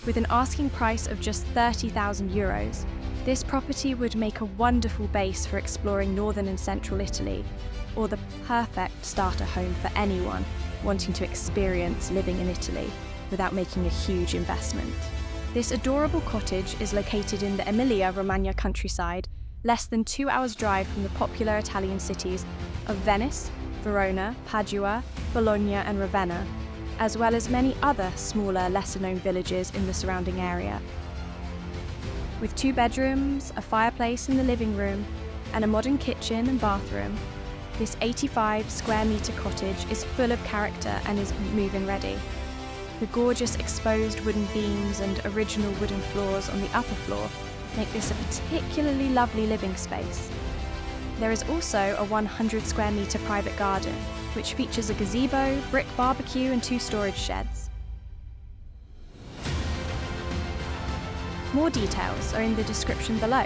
With an asking price of just €30,000, this property would make a wonderful base for exploring northern and central Italy, or the perfect starter home for anyone wanting to experience living in Italy without making a huge investment. This adorable cottage is located in the Emilia-Romagna countryside, less than 2 hours' drive from the popular Italian cities of Venice, Verona, Padua, Bologna and Ravenna, as well as many other smaller, lesser-known villages in the surrounding area. With 2 bedrooms, a fireplace in the living room, and a modern kitchen and bathroom, this 85 square metre cottage is full of character and is move-in ready. The gorgeous exposed wooden beams and original wooden floors on the upper floor make this a particularly lovely living space. There is also a 100 square metre private garden, which features a gazebo, brick barbecue and 2 storage sheds. More details are in the description below.